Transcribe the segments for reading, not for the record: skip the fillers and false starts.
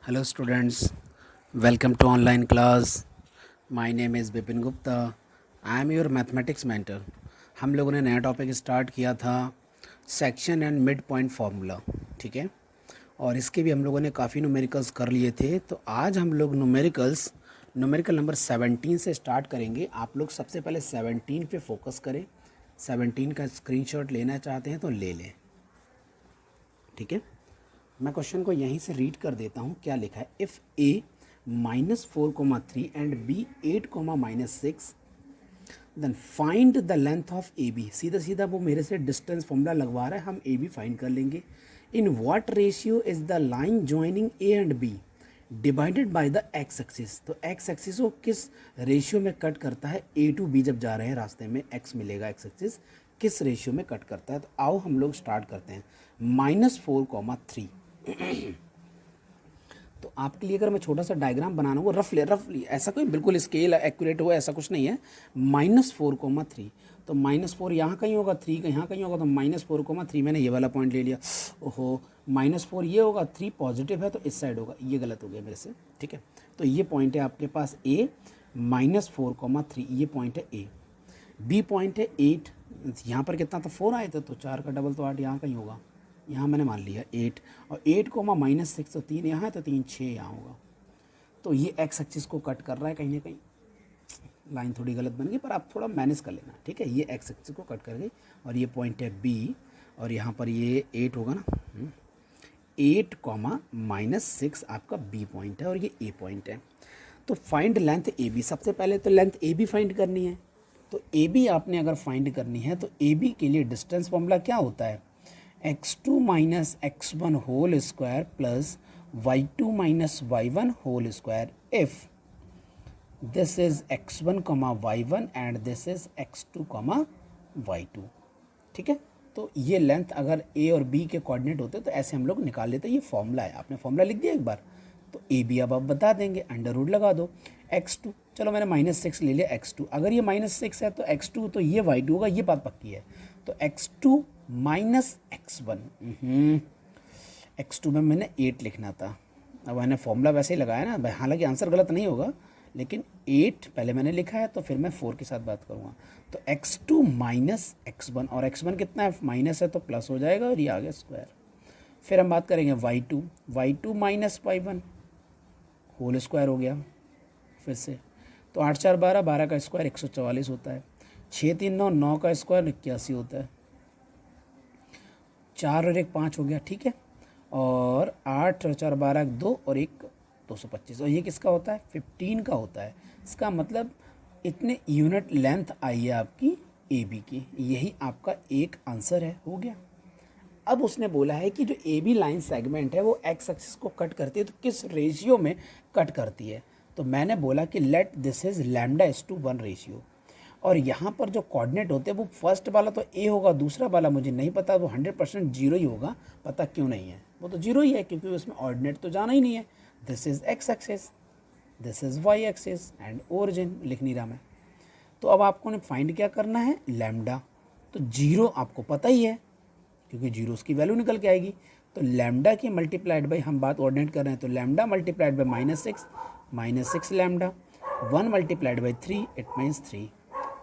Hello students, welcome to online class. My name is Bipin Gupta. I am your mathematics mentor. हम लोगों ने नया topic start किया था section and mid point formula, ठीक है। और इसके भी हम लोगों ने काफ़ी न्यूमेरिकल्स कर लिए थे। तो आज हम लोग न्यूमेरिकल नंबर 17 से स्टार्ट करेंगे। आप लोग सबसे पहले 17 पे फोकस करें। 17 का स्क्रीनशॉट लेना चाहते हैं तो ले लें, ठीक है। मैं क्वेश्चन को यहीं से रीड कर देता हूँ। क्या लिखा है, if A -4,3 and B 8,-6 then find the length of A B. सीधा सीधा वो मेरे से डिस्टेंस फॉर्मूला लगवा रहा है, हम ए बी फाइंड कर लेंगे। In what ratio is the line joining A and B divided by the x axis. तो एक्स एक्सिस को किस रेशियो में कट करता है, ए टू बी जब जा रहे हैं रास्ते में एक्स मिलेगा, एक्स एक्सिस किस रेशियो में कट करता है। तो आओ हम लोग स्टार्ट करते हैं। -4,3 तो आपके लिए अगर मैं छोटा सा डायग्राम बनाना हो रफली ऐसा कोई बिल्कुल स्केल एक्यूरेट हो ऐसा कुछ नहीं है। -4,3 तो -4 यहाँ कहीं होगा, 3 का यहाँ कहीं होगा, तो -4,3 मैंने ये वाला पॉइंट ले लिया। ओहो, -4 ये होगा, 3 पॉजिटिव है तो इस साइड होगा, ये गलत हो गया मेरे से, ठीक है। तो ये पॉइंट है आपके पास ए, -4,3 ये पॉइंट है ए। बी पॉइंट है 8, यहाँ पर कितना था 4 आए थे, तो 4 का डबल तो 8 यहाँ कहीं होगा, यहाँ मैंने मान लिया 8। और 8,-6 तो 3 यहाँ है, तो 3 6 यहाँ होगा। तो ये एक्स एक्सिस को कट कर रहा है कहीं ना कहीं। लाइन थोड़ी गलत बन गई पर आप थोड़ा मैनेज कर लेना, ठीक है। ये एक्स एक्सिस को कट कर गई और ये पॉइंट है बी, और यहाँ पर ये 8 होगा ना, 8,-6 आपका बी पॉइंट है और ये ए पॉइंट है। तो फाइंड लेंथ ए बी। सबसे पहले तो लेंथ ए बी फाइंड करनी है। तो ए बी आपने अगर फाइंड करनी है तो ए बी के लिए डिस्टेंस फॉर्मूला क्या होता है, x2 minus x1 whole square plus y2 minus y1 whole square if this is x1 comma y1 and this is x2 कमा y2, ठीक है। तो ये लेंथ अगर a और b के कोऑर्डिनेट होते तो ऐसे हम लोग निकाल लेते। ये फॉर्मूला है, आपने फॉर्मूला लिख दिया एक बार। तो ए बी अब आप बता देंगे, अंडर रूट लगा दो। x2, चलो मैंने -6 ले लिया x2। अगर ये -6 है तो x2 तो ये y2 होगा, ये बात पक्की है। तो x2 माइनस x1, x2 में मैंने 8 लिखना था। अब मैंने फॉर्मूला वैसे ही लगाया ना, हालांकि आंसर गलत नहीं होगा, लेकिन 8 पहले मैंने लिखा है तो फिर मैं 4 के साथ बात करूँगा। तो x2 माइनस x1, और x1 कितना है, माइनस है तो प्लस हो जाएगा और ये आ गया स्क्वायर। फिर हम बात करेंगे y2 minus y1 whole square हो गया फिर से। तो 8 4 12, 12 का स्क्वायर 144 होता है। 6 3 9, 9 का स्क्वायर 81 होता है। 4 और 1 5 हो गया, ठीक है। और 8 और 4 12, 2 और 1 225। और ये किसका होता है, 15 का होता है। इसका मतलब इतने यूनिट लेंथ आई है आपकी ए बी की। यही आपका एक आंसर है, हो गया। अब उसने बोला है कि जो ए बी लाइन सेगमेंट है वो एक्स एक्सिस को कट करती है, तो किस रेशियो में कट करती है। तो मैंने बोला कि लेट दिस इज λ:1 रेशियो। और यहाँ पर जो कोऑर्डिनेट होते हैं वो फर्स्ट वाला तो ए होगा, दूसरा वाला मुझे नहीं पता, वो 100% जीरो ही होगा। पता क्यों नहीं है, वो तो जीरो ही है क्योंकि उसमें ऑर्डिनेट तो जाना ही नहीं है। This is x axis, this is y axis and origin लिख नहीं रहा मैं। तो अब आपको ने फाइंड क्या करना है, लैम्डा। तो जीरो आपको पता ही है क्योंकि जीरो उसकी वैल्यू निकल के आएगी। तो लैम्डा की मल्टीप्लाइड बाई, हम बात ऑर्डिनेट कर रहे हैं, तो lambda multiplied by -6 lambda, 1 multiplied by 3 it means 3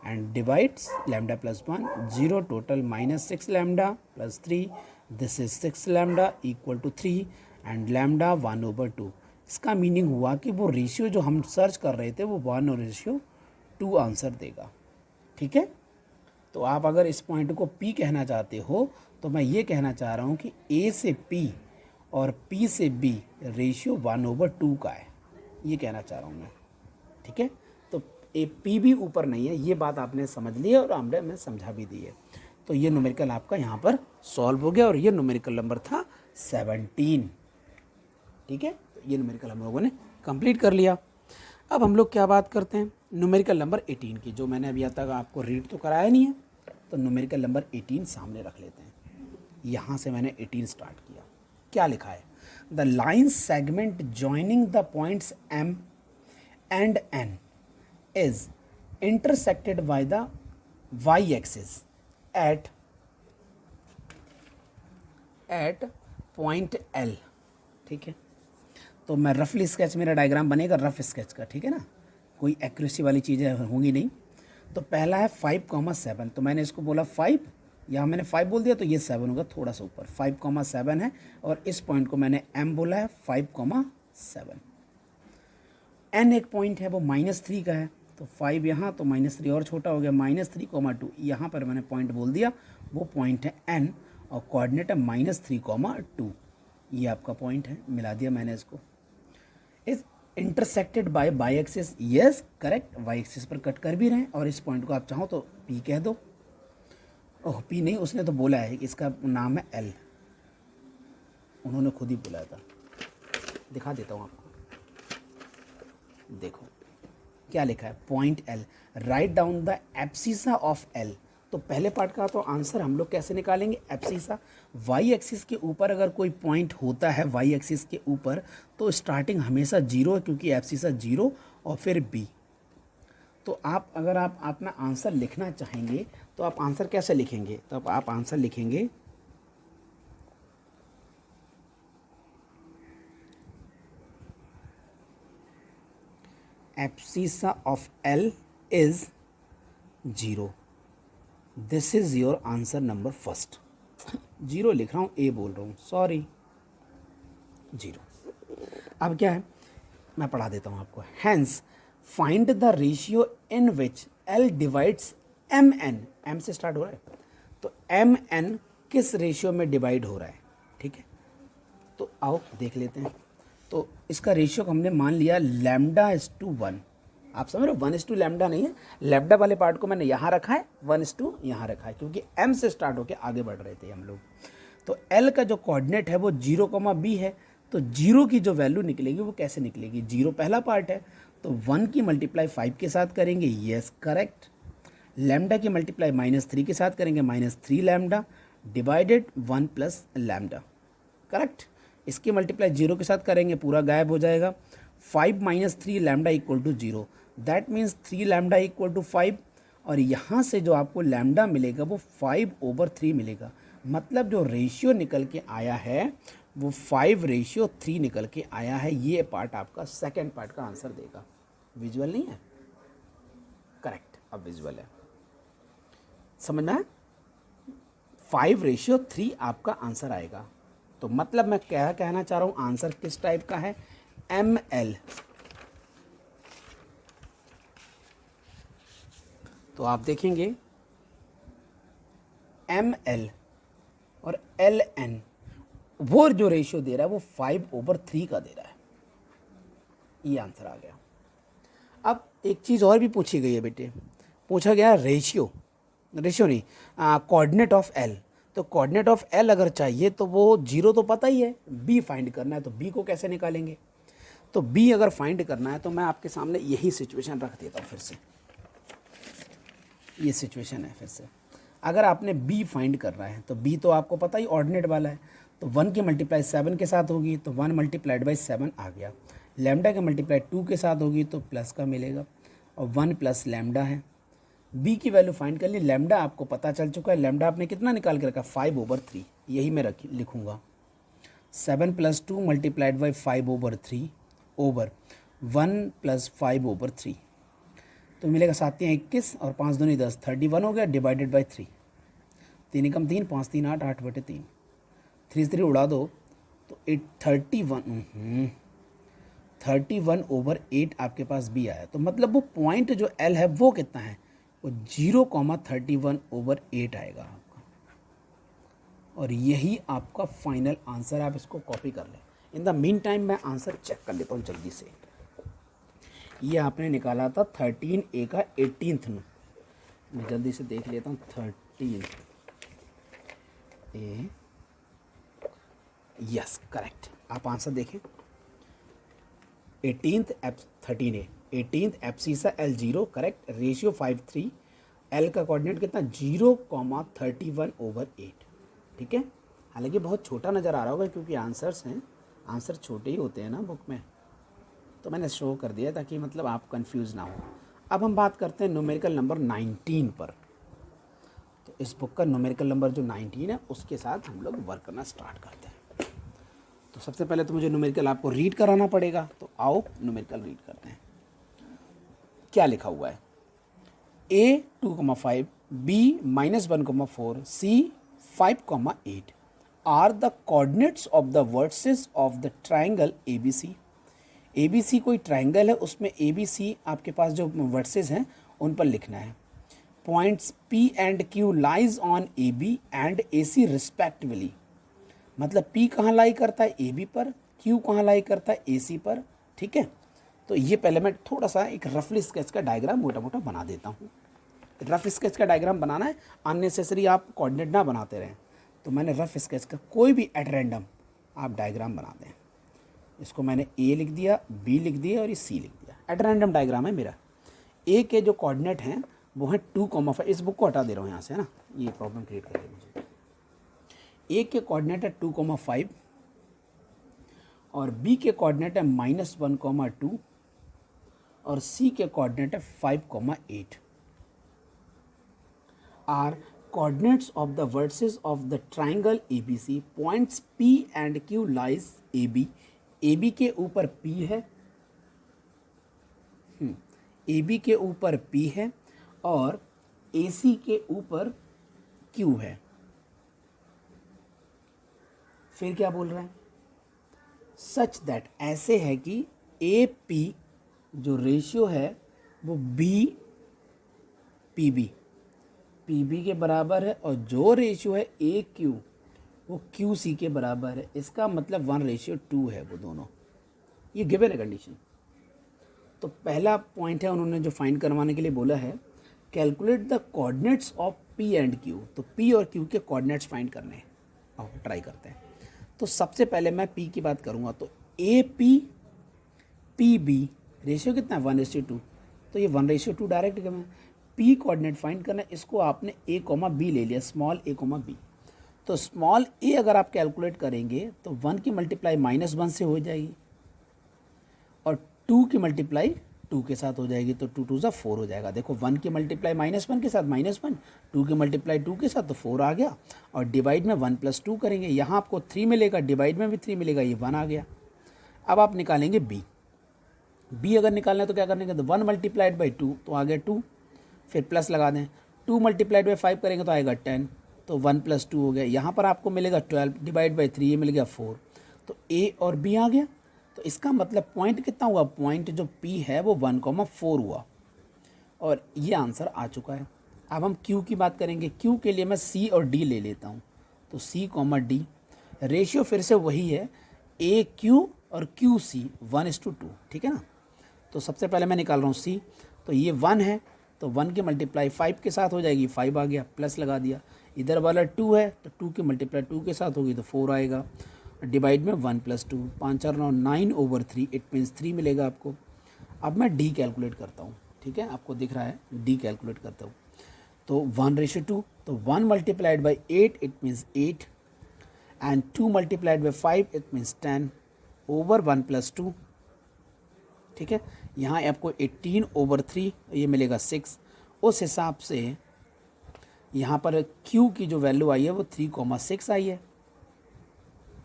and divides lambda plus 1, 0 total -6 lambda plus 3, this is 6 lambda equal to 3 and lambda 1/2। इसका मीनिंग हुआ कि वो रेशियो जो हम सर्च कर रहे थे वो 1/2 आंसर देगा, ठीक है। तो आप अगर इस पॉइंट को P कहना चाहते हो तो मैं ये कहना चाह रहा हूँ कि A से P और P से B रेशियो 1/2 का है, ये कहना चाह रहा हूँ मैं, ठीक है। तो ए पी भी ऊपर नहीं है, ये बात आपने समझ ली है और हमने मैं समझा भी दी है। तो ये न्यूमेरिकल आपका यहाँ पर सॉल्व हो गया और ये न्यूमेरिकल नंबर था 17, ठीक है। तो ये न्यूमेरिकल हम लोगों ने कंप्लीट कर लिया। अब हम लोग क्या बात करते हैं, न्यूमेरिकल नंबर 18 की, जो मैंने अभी तक आपको रीड तो कराया नहीं है। तो न्यूमेरिकल नंबर 18 सामने रख लेते हैं। यहाँ से मैंने 18 स्टार्ट किया। क्या लिखा है, the line segment joining the points M and N is intersected by the y-axis at point L, ठीक है। तो मैं रफली स्केच, मेरा डायग्राम बनेगा रफ स्केच का, ठीक है ना, कोई एक्यूरेसी वाली चीज़ें होंगी नहीं। तो पहला है 5,7, तो मैंने इसको बोला 5, यहाँ मैंने 5 बोल दिया तो ये 7 होगा थोड़ा सा ऊपर, 5,7 है, और इस पॉइंट को मैंने m बोला है 5,7। n एक पॉइंट है वो -3 का है, तो 5 यहाँ, तो -3 और छोटा हो गया, -3,2 यहाँ पर मैंने पॉइंट बोल दिया, वो पॉइंट है n, और कोऑर्डिनेट है -3,2, ये आपका पॉइंट है, मिला दिया मैंने इसको। इस intersected by axis, yes correct, y axis पर कट कर भी रहे हैं, और इस पॉइंट को आप चाहो तो P कह दो। ओह P नहीं, उसने तो बोला है कि इसका नाम है L, उन्होंने खुद ही बोला था, दिखा देता हूँ आपको, देखो क्या लिखा है, point L, write down the abscissa of L। तो पहले पार्ट का तो आंसर हम लोग कैसे निकालेंगे, एब्सिसा, वाई एक्सिस के ऊपर अगर कोई पॉइंट होता है वाई एक्सिस के ऊपर, तो स्टार्टिंग हमेशा 0 है, क्योंकि एब्सिसा 0, और फिर B। तो आप अगर आप अपना आंसर लिखना चाहेंगे तो आप आंसर कैसे लिखेंगे, तो आप आंसर लिखेंगे abscissa of L is 0, this is your answer number first. 0 लिख रहा हूँ, A बोल रहा हूँ, सॉरी 0। अब क्या है, मैं पढ़ा देता हूँ आपको। Hence find the ratio in which L divides MN, M से स्टार्ट हो रहा है, तो MN किस रेशियो में डिवाइड हो रहा है, ठीक है, तो आओ देख लेते हैं। तो इसका रेशियो हमने मान लिया λ/1, आप समझ रहे हो, 1:2 लैम्डा नहीं है, लैम्डा वाले पार्ट को मैंने यहाँ रखा है, 1:2 यहाँ रखा है, क्योंकि M से स्टार्ट होकर आगे बढ़ रहे थे हम लोग। तो L का जो कोऑर्डिनेट है वो 0,B है, तो 0 की जो वैल्यू निकलेगी वो कैसे निकलेगी, 0 पहला पार्ट है, तो 1 की मल्टीप्लाई 5 के साथ करेंगे, यस करेक्ट, लैम्डा की मल्टीप्लाई -3 के साथ करेंगे, -3 लैम्डा डिवाइडेड 1 + लैम्डा, करेक्ट। इसकी मल्टीप्लाई 0 के साथ करेंगे, पूरा गायब हो जाएगा, 5 - 3 लैम्डा = 0, दैट मीन्स 3 लैम्डा = 5, और यहाँ से जो आपको लैम्डा मिलेगा वो 5/3 मिलेगा, मतलब जो रेशियो निकल के आया है वो 5:3 निकल के आया है। ये पार्ट आपका सेकेंड पार्ट का आंसर देगा। विजुअल नहीं है, करेक्ट, अब विजुअल है, समझ में, 5:3 आपका आंसर आएगा। तो मतलब मैं क्या कहना चाह रहा हूँ, आंसर किस टाइप का है, ML। तो आप देखेंगे ML और LN, वो जो रेशियो दे रहा है वो 5/3 का दे रहा है, ये आंसर आ गया। अब एक चीज़ और भी पूछी गई है बेटे, पूछा गया रेशियो नहीं, कोऑर्डिनेट ऑफ L। तो कोऑर्डिनेट ऑफ L अगर चाहिए तो वो 0 तो पता ही है, B फाइंड करना है, तो B को कैसे निकालेंगे, तो B अगर फाइंड करना है तो मैं आपके सामने यही सिचुएशन रख देता हूँ फिर से, ये सिचुएशन है फिर से। अगर आपने B फाइंड करना है तो B तो आपको पता ही ऑर्डिनेट वाला है, तो 1 की मल्टीप्लाई 7 के साथ होगी, तो 1 × 7 आ गया, लैम्डा की मल्टीप्लाई 2 के साथ होगी तो प्लस का मिलेगा, और 1 + लैम्डा है। B की वैल्यू फाइंड कर ली, लैम्डा आपको पता चल चुका है, लैम्डा आपने कितना निकाल के रखा, 5/3, यही मैं लिखूँगा, 7 + 2 × 5/3 ओवर 1 + 5/3, तो मिलेगा 7 × 21 और 5 दूनी 10, 31 हो गया, डिवाइडेड बाई 3, 3 × 3 5 3 8, 8/3, 3 3 उड़ा दो तो 31/8 आपके पास B आया। तो मतलब वो पॉइंट जो L है वो कितना है, वो 0,31/8 आएगा आपका, और यही आपका फाइनल आंसर। आप इसको कॉपी कर लें। इन द मीन टाइम मैं आंसर चेक कर लेता हूँ जल्दी से। ये आपने निकाला था 13A का 18th में, मैं जल्दी से देख लेता हूँ, 13A, यस करेक्ट। आप आंसर देखें, 18th abscissa L 0, correct, ratio 5:3, L का कोऑर्डिनेट कितना 0,31/8, ठीक है। हालांकि बहुत छोटा नज़र आ रहा होगा क्योंकि आंसर्स हैं, आंसर छोटे ही होते हैं ना बुक में, तो मैंने शो कर दिया ताकि मतलब आप कंफ्यूज ना हो। अब हम बात करते हैं न्यूमेरिकल नंबर 19 पर। इस बुक का न्यूमेरिकल नंबर जो 19 है उसके साथ हम लोग वर्क करना स्टार्ट करते हैं। तो सबसे पहले तो मुझे न्यूमेरिकल आपको रीड कराना पड़ेगा, तो आओ न्यूमेरिकल रीड करते हैं। क्या लिखा हुआ है? A 2,5, B -1,4, C 5,8 are the coordinates of the vertices of the triangle ABC। ABC कोई ट्राइंगल है, उसमें ABC आपके पास जो वर्सेस हैं उन पर लिखना है। Points P and Q lies on AB and AC respectively. मतलब P कहाँ लाई करता है? AB पर। Q कहाँ लाई करता है? AC पर। ठीक है, तो ये पहले मैं थोड़ा सा एक रफली स्केच का डायग्राम मोटा मोटा बना देता हूँ। रफ स्केच का डायग्राम बनाना है, अननेसेसरी आप कोऑर्डिनेट ना बनाते रहें। तो मैंने रफ स्केच का कोई भी एट रैंडम आप डायग्राम बना दें। इसको मैंने A लिख दिया, B लिख दिया और ये C लिख दिया। एट रैंडम डायग्राम है मेरा। A के जो कोऑर्डिनेट हैं वो हैं 2,5। इस बुक को हटा दे रहा हूँ यहाँ से, है ना, ये प्रॉब्लम क्रिएट कर रही है मुझे। A के कोऑर्डिनेट है 2,5 और B के कोऑर्डिनेट है -1,2 और C के कोऑर्डिनेट है 5,8 are coordinates of the vertices of the triangle ABC। points P and Q lies AB। AB के ऊपर P है, AB के ऊपर P है और AC के ऊपर Q है। फिर क्या बोल रहे हैं? सच दैट, ऐसे है कि AP जो रेशियो है वो PB के बराबर है और जो रेशियो है AQ वो QC के बराबर है। इसका मतलब 1:2 है वो दोनों। ये गिवन है कंडीशन। तो पहला पॉइंट है, उन्होंने जो फाइंड करवाने के लिए बोला है calculate the coordinates of P and Q। तो P और Q के कोऑर्डिनेट्स फाइंड करने हैं। अब ट्राई करते हैं। तो सबसे पहले मैं P की बात करूँगा, तो AP PB रेशियो कितना है? 1:2। तो ये 1:2 डायरेक्ट गिवन है। P कोऑर्डिनेट फाइंड करना है, इसको आपने A, B ले लिया, स्मॉल a, B। तो स्मॉल a अगर आप कैलकुलेट करेंगे तो 1 की मल्टीप्लाई -1 से हो जाएगी और 2 की मल्टीप्लाई 2 के साथ हो जाएगी, तो 2 2 ज़ा 4 हो जाएगा। देखो 1 की मल्टीप्लाई -1 के साथ -1, 2 की मल्टीप्लाई 2 के साथ तो 4 आ गया और डिवाइड में 1 + 2 करेंगे, यहाँ आपको 3 मिलेगा, डिवाइड में भी 3 मिलेगा, ये 1 आ गया। अब आप निकालेंगे B अगर निकालना है तो क्या करने का? तो 1 × 2 तो आ गया 2, फिर प्लस लगा दें। 2 × 5 करेंगे तो आएगा 10, तो 1 + 2 हो गया। यहाँ पर आपको मिलेगा 12, डिवाइड बाई 3, ये मिल गया 4। तो A और B आ गया। तो इसका मतलब पॉइंट कितना हुआ? पॉइंट जो P है वो 1,4 हुआ और ये आंसर आ चुका है। अब हम Q की बात करेंगे। Q के लिए मैं C और D ले लेता हूँ, तो C, D रेशियो फिर से वही है, AQ और QC 1:2, ठीक है ना। तो सबसे पहले मैं निकाल रहा हूँ C, तो ये 1 है तो 1 की मल्टीप्लाई 5 के साथ हो जाएगी, 5 आ गया, प्लस लगा दिया। इधर वाला 2 है तो 2 की मल्टीप्लाई 2 के साथ होगी तो 4 आएगा, डिवाइड में 1 + 2, 5 4 9, 9/3, इट मीन्स 3 मिलेगा आपको। अब मैं D कैलकुलेट करता हूँ, ठीक है, आपको दिख रहा है D कैलकुलेट करता हूँ। तो 1:2, तो 1 × 8 it means 8 and 2 × 5 it means 10 over 1 + 2, ठीक है। यहाँ आपको 18/3 ये मिलेगा 6। उस हिसाब से यहाँ पर Q की जो वैल्यू आई है वो 3,6 आई है।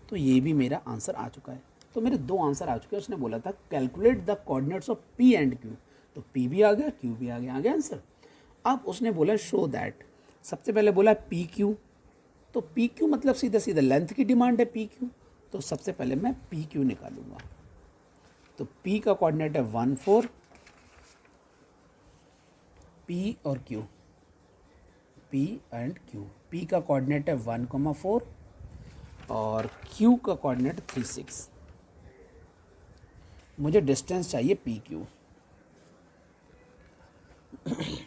तो ये भी मेरा आंसर आ चुका है। तो मेरे 2 आंसर आ चुके हैं। उसने बोला था calculate the coordinates of P and Q, तो P भी आ गया, Q भी आ गया आंसर। अब उसने बोला शो दैट, सबसे पहले बोला PQ, तो PQ मतलब सीधा सीधा लेंथ की डिमांड है PQ। तो सबसे पहले मैं PQ निकालूंगा। तो P का कोऑर्डिनेट है 1 4, P और Q, P and Q। P का कोऑर्डिनेट है 1,4 और Q का कोऑर्डिनेट 3 6। मुझे डिस्टेंस चाहिए PQ।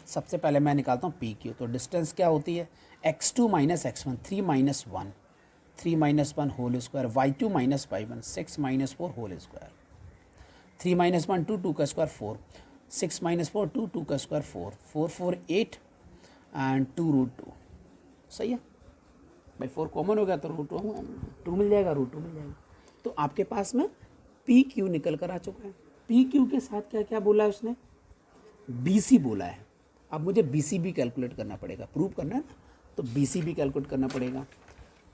सबसे पहले मैं निकालता हूँ PQ। तो डिस्टेंस क्या होती है? x2 - x1, 3 - 1, 3 - 1 whole square, y2 - y1, 6 - 4 whole square, 3 - 1 2, 2 का स्क्वायर 4, 6 - 4 2, 2 का स्क्वायर 4, 4 4 8 एंड 2√2। सही है भाई, 4 कॉमन हो गया तो √2 मिल जाएगा, √2 मिल जाएगा। तो आपके पास में PQ निकल कर आ चुका है। PQ के साथ क्या क्या बोला है उसने? BC बोला है। अब मुझे BC भी कैलकुलेट करना पड़ेगा, प्रूव करना है ना, तो BC भी कैलकुलेट करना पड़ेगा।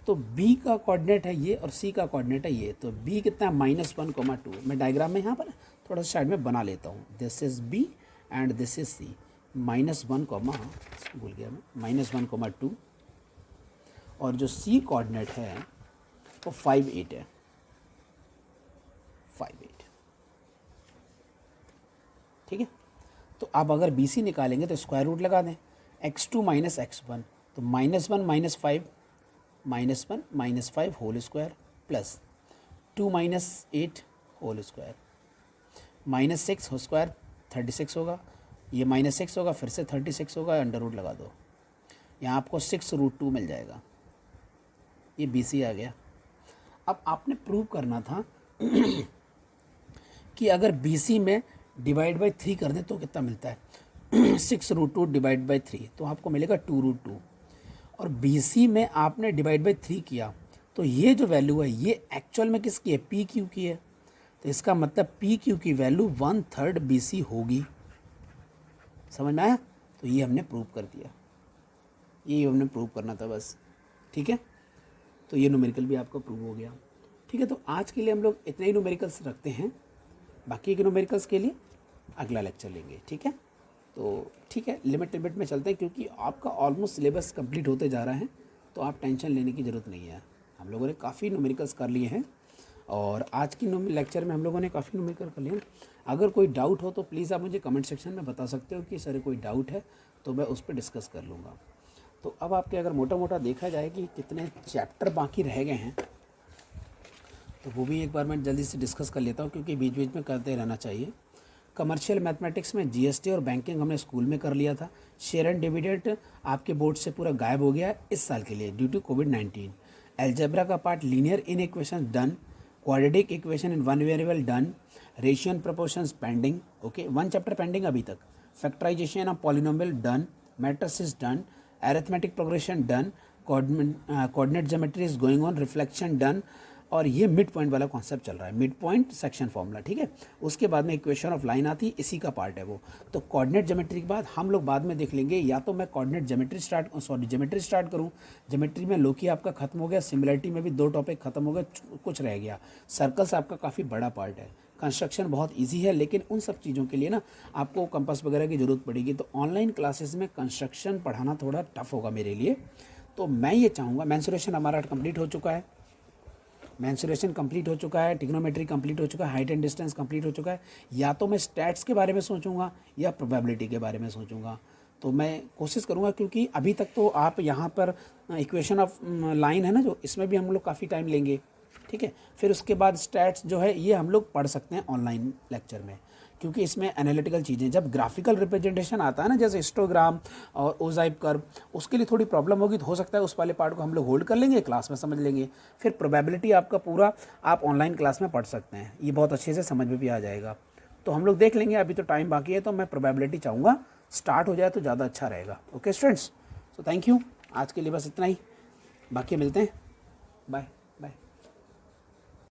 तो बी का कोऑर्डिनेट है ये और सी का कोऑर्डिनेट है ये, तो बी कितना है -1, 2। मैं डायग्राम में यहाँ पर थोड़ा सा साइड में बना लेता हूँ। This is B and this is C. -1, भूल गया मैं, -1, 2 और जो सी कोऑर्डिनेट है वो 5, 8 है, 5, 8। ठीक है, तो आप अगर बी सी निकालेंगे तो स्क्वायर रूट लगा दें, x2 - x1, तो -1 - 5, -1 - 5 whole square plus 2 - 8 whole square, -6 हो स्क्वायर 36 होगा, ये -6 होगा, फिर से 36 होगा, अंडर रूट लगा दो, यहाँ आपको 6√2 मिल जाएगा। ये बी सी आ गया। अब आपने प्रूव करना था कि अगर बी सी में डिवाइड बाई 3 कर दें तो कितना मिलता है 6√2 डिवाइड बाई 3, तो आपको मिलेगा 2√2। और बी सी में आपने डिवाइड बाई 3 किया तो ये जो वैल्यू है ये एक्चुअल में किसकी है, पी क्यू की है। तो इसका मतलब पी क्यू की वैल्यू 1/3 बी सी होगी। समझ में आया? तो ये हमने प्रूव कर दिया, ये हमने प्रूव करना था बस। ठीक है, तो ये न्यूमेरिकल भी आपका प्रूव हो गया। ठीक है, तो आज के लिए हम लोग इतने ही न्यूमेरिकल्स रखते हैं, बाकी के न्यूमेरिकल्स के लिए अगला लेक्चर लेंगे। ठीक है, तो ठीक है, लिमिट में चलते हैं क्योंकि आपका ऑलमोस्ट सिलेबस कंप्लीट होते जा रहा है, तो आप टेंशन लेने की ज़रूरत नहीं है। हम लोगों ने काफ़ी न्यूमेरिकल्स कर लिए हैं और आज की लेक्चर में हम लोगों ने काफ़ी न्यूमेरिकल कर लिए। अगर कोई डाउट हो तो प्लीज़ आप मुझे कमेंट सेक्शन में बता सकते हो कि सर कोई डाउट है, तो मैं उस पर डिस्कस कर लूँगा। तो अब आपके अगर मोटा मोटा देखा जाए कि कितने चैप्टर बाकी रह गए हैं, तो वो भी एक बार मैं जल्दी से डिस्कस कर लेता हूँ क्योंकि बीच बीच में करते रहना चाहिए। कमर्शियल मैथमेटिक्स में जीएसटी और बैंकिंग हमने स्कूल में कर लिया था। शेयर एंड डिविडेंड आपके बोर्ड से पूरा गायब हो गया है इस साल के लिए ड्यू टू कोविड-19। अलजेब्रा का part linear in equation done, quadratic equation in one variable done, ratio and proportions pending. Okay, 1 chapter pending अभी तक। Factorisation of polynomial done, matrices done, arithmetic progression done, coordinate geometry is going on, reflection done, और ये mid point वाला concept चल रहा है, mid point section formula. ठीक है, उसके बाद में इक्वेशन ऑफ लाइन आती है, इसी का पार्ट है वो। तो कोऑर्डिनेट ज्योमेट्री के बाद हम लोग बाद में देख लेंगे, या तो मैं कोऑर्डिनेट ज्योमेट्री स्टार्ट करूँ। ज्योमेट्री में लोकी आपका खत्म हो गया, सिमिलरिटी में भी 2 टॉपिक खत्म हो गए, कुछ रह गया। सर्कल्स आपका काफ़ी बड़ा पार्ट है। कंस्ट्रक्शन बहुत ईजी है, लेकिन उन सब चीज़ों के लिए ना आपको कंपास वगैरह की ज़रूरत पड़ेगी। तो ऑनलाइन क्लासेस में कंस्ट्रक्शन पढ़ाना थोड़ा टफ होगा मेरे लिए। तो मैं ये चाहूँगा, मेंसुरेशन हमारा कंप्लीट हो चुका है, ट्रिग्नोमेट्री कंप्लीट हो चुका है, हाइट एंड डिस्टेंस कंप्लीट हो चुका है। या तो मैं स्टैट्स के बारे में सोचूंगा या प्रोबेबिलिटी के बारे में सोचूंगा। तो मैं कोशिश करूंगा, क्योंकि अभी तक तो आप यहाँ पर इक्वेशन ऑफ लाइन है ना जो, इसमें भी हम लोग काफ़ी टाइम लेंगे। ठीक है, फिर उसके बाद स्टैट्स जो है ये हम लोग पढ़ सकते हैं ऑनलाइन लेक्चर में, क्योंकि इसमें एनालिटिकल चीज़ें, जब ग्राफिकल रिप्रेजेंटेशन आता है ना, जैसे हिस्टोग्राम और ओजाइप कर्व, उसके लिए थोड़ी प्रॉब्लम होगी। तो हो सकता है उस वाले पार्ट को हम लोग होल्ड कर लेंगे, क्लास में समझ लेंगे। फिर प्रोबेबिलिटी आपका पूरा आप ऑनलाइन क्लास में पढ़ सकते हैं, ये बहुत अच्छे से समझ में भी आ जाएगा। तो हम लोग देख लेंगे, अभी तो टाइम बाकी है, तो मैं प्रोबेबिलिटी चाहूँगा स्टार्ट हो जाए तो ज़्यादा अच्छा रहेगा। Okay students, so thank you, आज के लिए बस इतना ही, बाकी मिलते हैं, बाय।